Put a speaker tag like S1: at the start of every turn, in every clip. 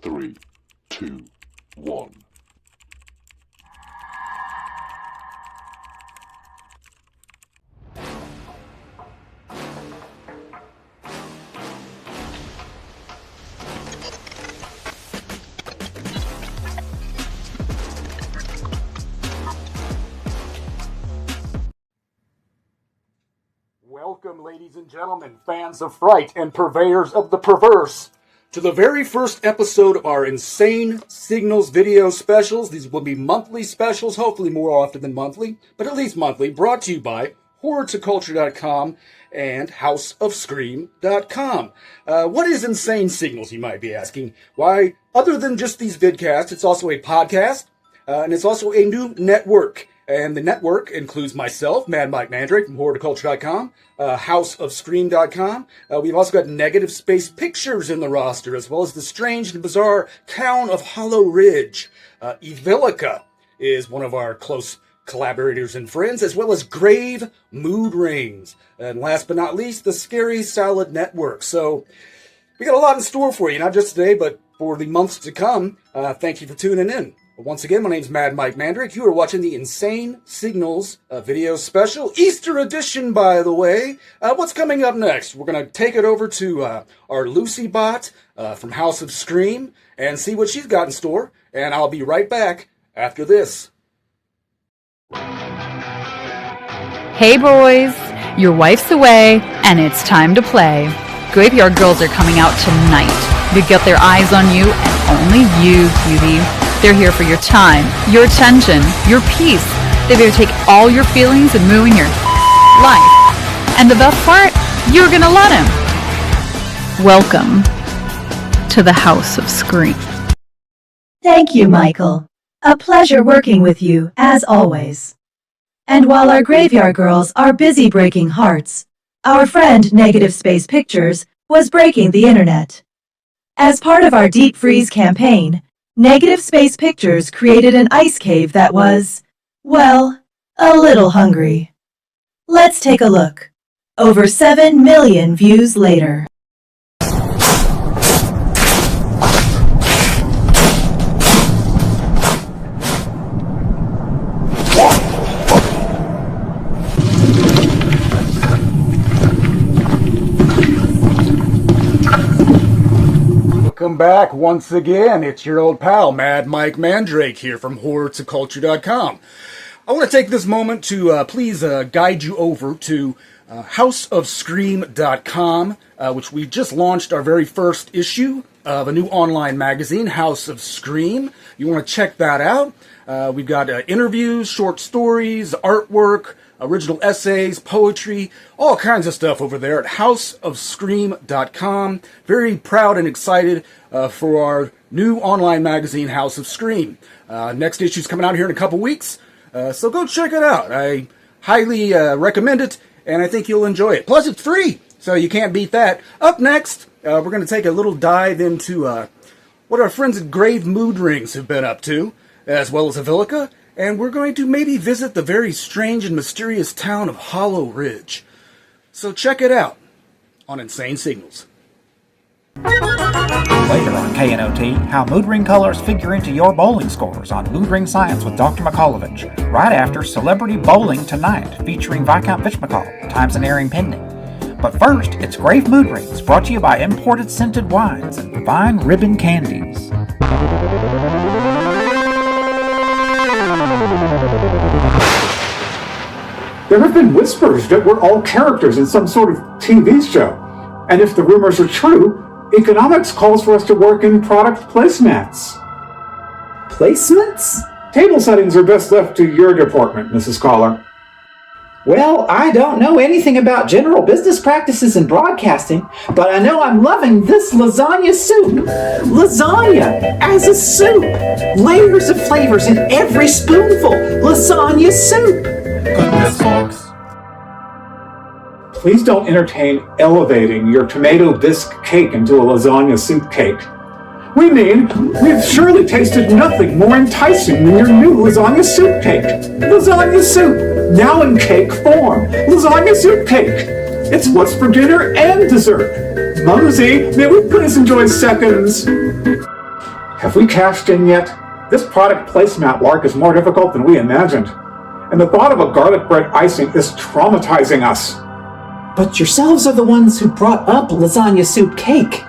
S1: 3, 2, 1.
S2: Welcome, ladies and gentlemen, fans of fright and purveyors of the perverse, to the very first episode of our Insane Signals video specials. These will be monthly specials, hopefully more often than monthly, but at least monthly, brought to you by horrortoculture.com and houseofscream.com. What is Insane Signals, you might be asking? Why, other than just these vidcasts, it's also a podcast, and it's also a new network. And the network includes myself, Mad Mike Mandrake from horrortoculture.com, houseofscream.com. We've also got Negative Space Pictures in the roster, as well as the strange and bizarre town of Hollow Ridge. Evillica is one of our close collaborators and friends, as well as Grave Mood Rings. And last but not least, the Scary Salad Network. So we got a lot in store for you, not just today, but for the months to come. Thank you for tuning in. Once again, my name's Mad Mike Mandrake. You are watching the Insane Signals video special. Easter edition, by the way. What's coming up next? We're going to take it over to our Lucy bot from House of Scream and see what she's got in store. And I'll be right back after this.
S3: Hey boys, your wife's away and it's time to play. Graveyard Girls are coming out tonight. They've got their eyes on you and only you, cutie. They're here for your time, your attention, your peace. They're here to take all your feelings and ruin your life. And the best part, you're gonna let him. Welcome to the House of Scream.
S4: Thank you, Michael. A pleasure working with you, as always. And while our Graveyard Girls are busy breaking hearts, our friend Negative Space Pictures was breaking the internet. As part of our Deep Freeze campaign, Negative Space Pictures created an ice cave that was, well, a little hungry. Let's take a look. Over 7 million views later.
S2: Welcome back once again. It's your old pal, Mad Mike Mandrake, here from horrortoculture.com. I want to take this moment to please guide you over to houseofscream.com, which we just launched our very first issue of a new online magazine, House of Scream. You want to check that out. We've got interviews, short stories, artwork, original essays, poetry, all kinds of stuff over there at houseofscream.com. Very proud and excited for our new online magazine, House of Scream. Next issue's coming out here in a couple weeks, so go check it out. I highly recommend it, and I think you'll enjoy it. Plus, it's free, so you can't beat that. Up next, we're going to take a little dive into what our friends at Grave Mood Rings have been up to, as well as Evillica. And we're going to maybe visit the very strange and mysterious town of Hollow Ridge. So check it out on Insane Signals.
S5: Later on KNOT, how mood ring colors figure into your bowling scores on Mood Ring Science with Dr. McCullovich. Right after Celebrity Bowling Tonight, featuring Viscount Fitchmcall, times and airing pending. But first, it's Grave Mood Rings, brought to you by imported scented wines and fine ribbon candies.
S6: There have been whispers that we're all characters in some sort of TV show. And if the rumors are true, economics calls for us to work in product placemats.
S7: Placements?
S6: Table settings are best left to your department, Mrs. Caller.
S7: Well, I don't know anything about general business practices in broadcasting, but I know I'm loving this lasagna soup. Lasagna as a soup. Layers of flavors in every spoonful. Lasagna soup.
S5: Goodness, folks.
S6: Please don't entertain elevating your tomato bisque cake into a lasagna soup cake. We mean, we've surely tasted nothing more enticing than your new lasagna soup cake. Lasagna soup, now in cake form. Lasagna soup cake. It's what's for dinner and dessert. Mumsy, may we please enjoy seconds? Have we cashed in yet? This product placemat lark is more difficult than we imagined. And the thought of a garlic bread icing is traumatizing us.
S7: But yourselves are the ones who brought up lasagna soup cake.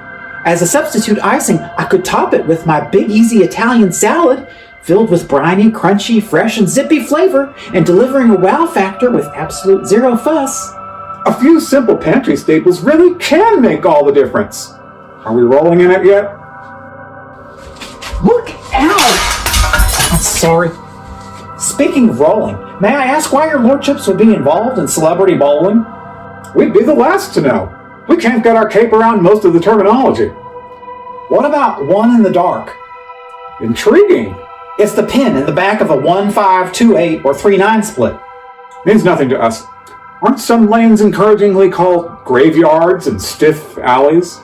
S7: As a substitute icing, I could top it with my big easy Italian salad, filled with briny, crunchy, fresh, and zippy flavor, and delivering a wow factor with absolute zero fuss.
S6: A few simple pantry staples really can make all the difference. Are we rolling in it yet?
S7: Look out! I'm sorry. Speaking of rolling, may I ask why your lordships would be involved in celebrity bowling?
S6: We'd be the last to know. We can't get our cape around most of the terminology.
S7: What about one in the dark?
S6: Intriguing.
S7: It's the pin in the back of a 1-5, 2-8, or 3-9 split.
S6: Means nothing to us. Aren't some lanes encouragingly called graveyards and stiff alleys?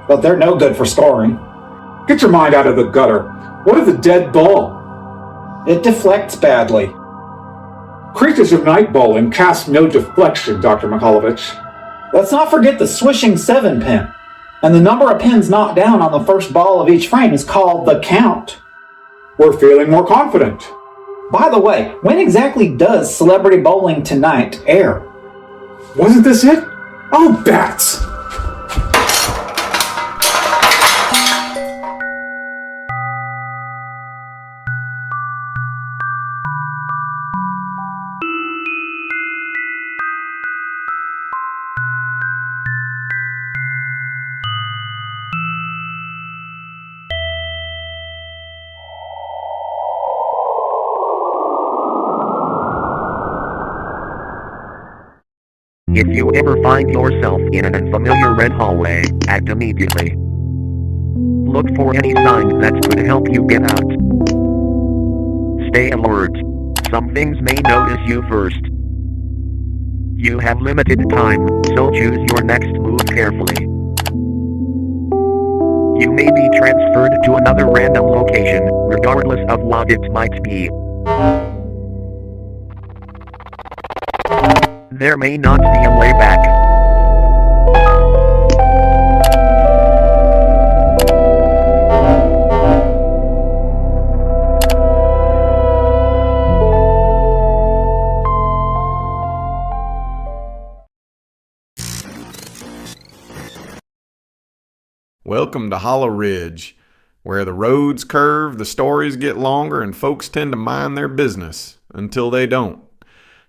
S7: But they're no good for scoring.
S6: Get your mind out of the gutter. What of the dead ball?
S7: It deflects badly.
S6: Creatures of night bowling cast no deflection, Dr. Mikulovich.
S7: Let's not forget the swishing 7-pin. And the number of pins knocked down on the first ball of each frame is called the count.
S6: We're feeling more confident.
S7: By the way, when exactly does Celebrity Bowling Tonight air?
S6: Wasn't this it? Oh, bats!
S8: If you ever find yourself in an unfamiliar red hallway, act immediately. Look for any sign that could help you get out. Stay alert. Some things may notice you first. You have limited time, so choose your next move carefully. You may be transferred to another random location, regardless of what it might be. There may not be a way back.
S9: Welcome to Hollow Ridge, where the roads curve, the stories get longer, and folks tend to mind their business until they don't.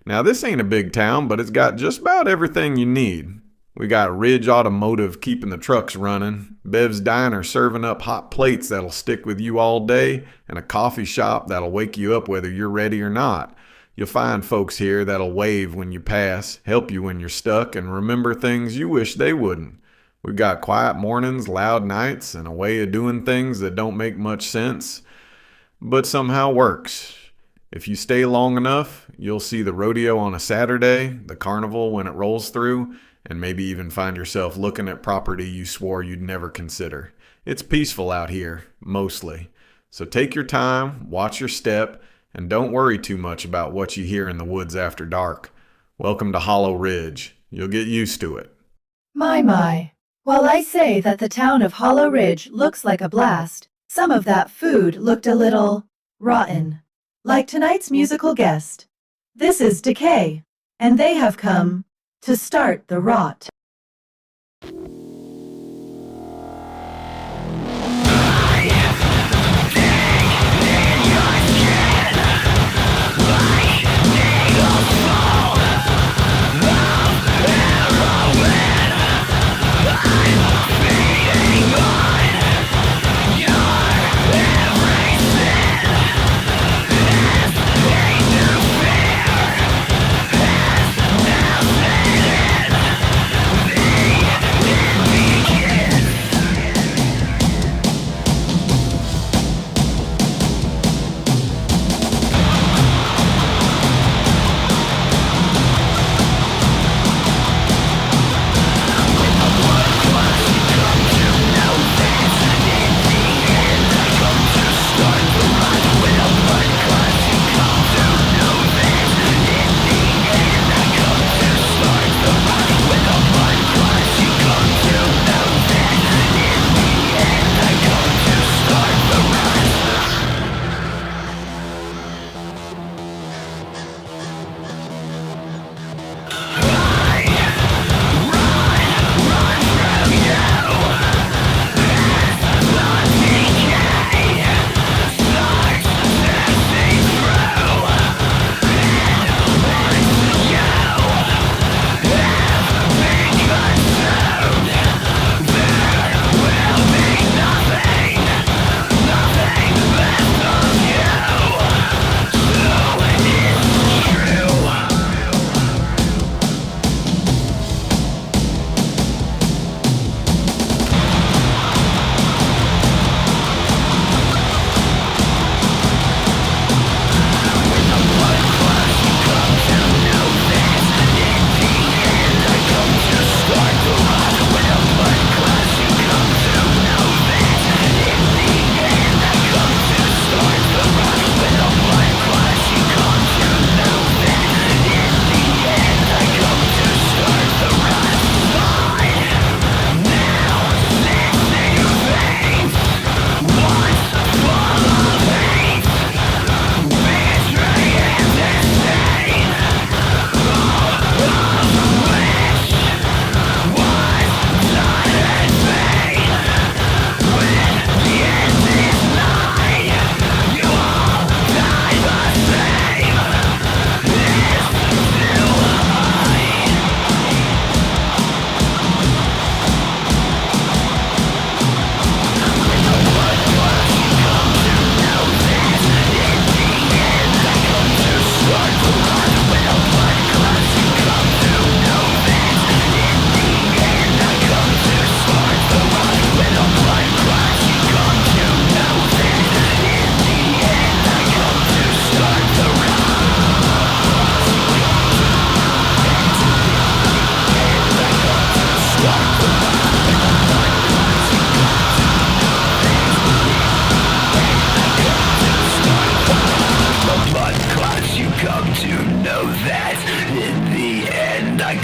S9: Now, this ain't a big town, but it's got just about everything you need. We got Ridge Automotive keeping the trucks running, Bev's Diner serving up hot plates that'll stick with you all day, and a coffee shop that'll wake you up whether you're ready or not. You'll find folks here that'll wave when you pass, help you when you're stuck, and remember things you wish they wouldn't. We've got quiet mornings, loud nights, and a way of doing things that don't make much sense, but somehow works. If you stay long enough, you'll see the rodeo on a Saturday, the carnival when it rolls through, and maybe even find yourself looking at property you swore you'd never consider. It's peaceful out here, mostly. So take your time, watch your step, and don't worry too much about what you hear in the woods after dark. Welcome to Hollow Ridge. You'll get used to it.
S4: My. While I say that the town of Hollow Ridge looks like a blast, some of that food looked a little rotten. Like tonight's musical guest. This is Dekay, and they have come to start the rot.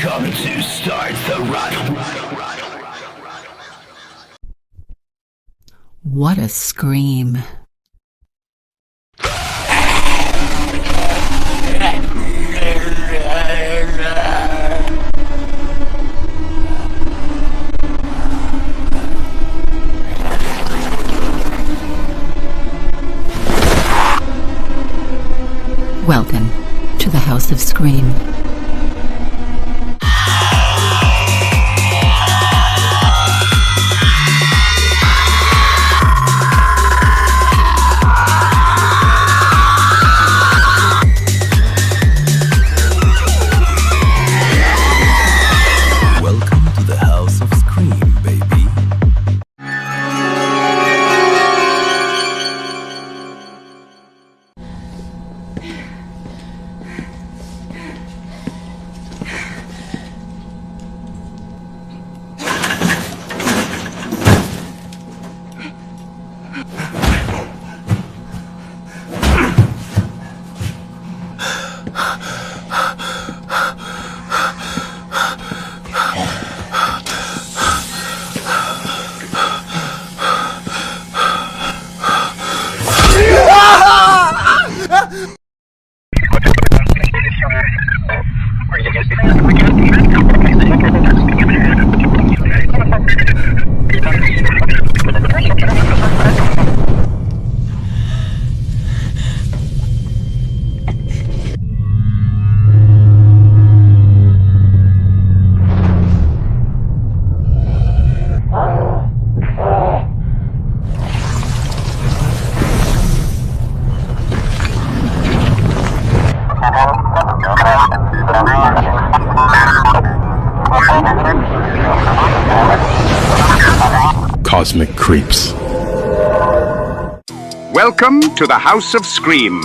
S10: Welcome to Start the Rattle.
S11: What a scream. Welcome to the House of Scream.
S1: Cosmic Creeps.
S12: Welcome to the House of Scream.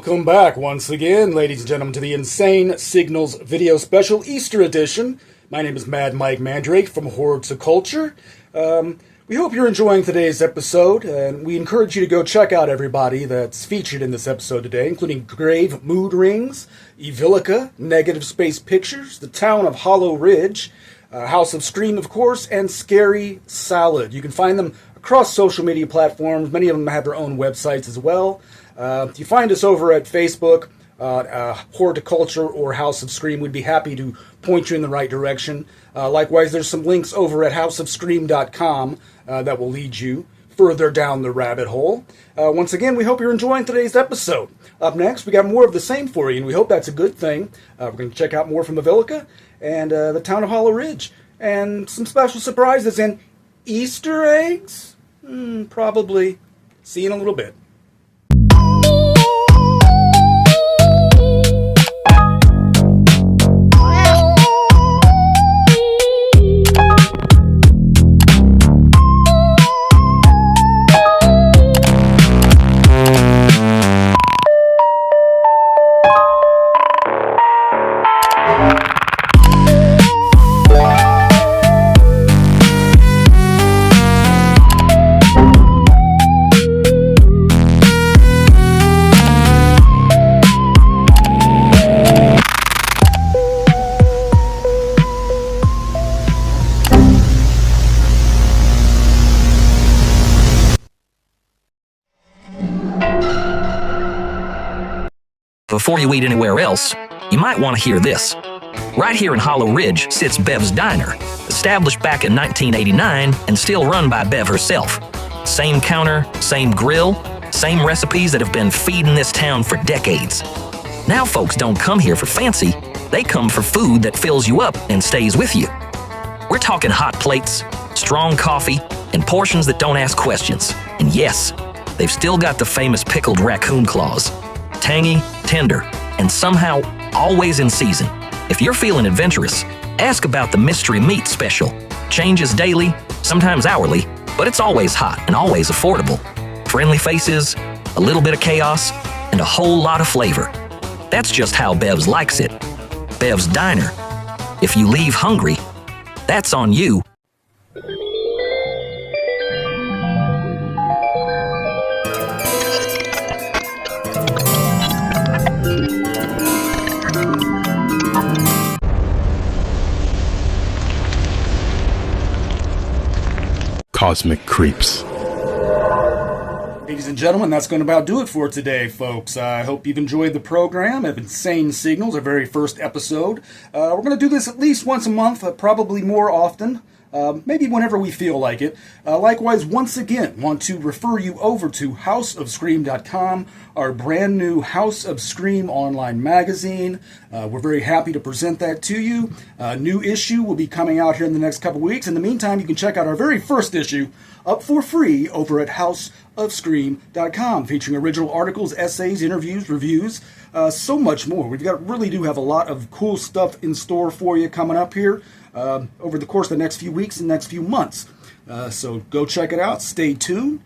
S2: Welcome back once again, ladies and gentlemen, to the Insane Signals video special Easter edition. My name is Mad Mike Mandrake from Horror to Culture. We hope you're enjoying today's episode, and we encourage you to go check out everybody that's featured in this episode today, including Grave Mood Rings, Evillica, Negative Space Pictures, the Town of Hollow Ridge, House of Scream, of course, and Scary Salad. You can find them across social media platforms. Many of them have their own websites as well. If you find us over at Facebook, Horticulture or House of Scream, we'd be happy to point you in the right direction. Likewise, there's some links over at houseofscream.com that will lead you further down the rabbit hole. Once again, we hope you're enjoying today's episode. Up next, we got more of the same for you, and we hope that's a good thing. We're going to check out more from Evillica and the Town of Hollow Ridge, and some special surprises and Easter eggs? Probably. See you in a little bit.
S13: Before you eat anywhere else, you might want to hear this. Right here in Hollow Ridge sits Bev's Diner, established back in 1989 and still run by Bev herself. Same counter, same grill, same recipes that have been feeding this town for decades. Now folks don't come here for fancy, they come for food that fills you up and stays with you. We're talking hot plates, strong coffee, and portions that don't ask questions. And yes, they've still got the famous pickled raccoon claws. Tangy, tender, and somehow always in season. If you're feeling adventurous, Ask about the mystery meat special. Changes daily, sometimes hourly, but it's always hot and always affordable. Friendly faces, a little bit of chaos, and a whole lot of flavor. That's just how Bev's likes it. Bev's Diner. If you leave hungry, that's on you.
S1: Cosmic Creeps.
S2: Ladies and gentlemen, that's going to about do it for today, folks. I hope you've enjoyed the program of Insane Signals, our very first episode. We're going to do this at least once a month, probably more often. Maybe whenever we feel like it. Likewise, once again, want to refer you over to houseofscream.com, our brand new House of Scream online magazine. We're very happy to present that to you. A new issue will be coming out here in the next couple weeks. In the meantime, you can check out our very first issue up for free over at houseofscream.com, featuring original articles, essays, interviews, reviews, so much more. Really do have a lot of cool stuff in store for you coming up here over the course of the next few weeks and next few months. So go check it out. Stay tuned.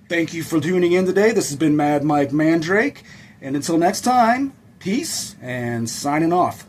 S2: Thank you for tuning in today. This has been Mad Mike Mandrake. And until next time, peace and signing off.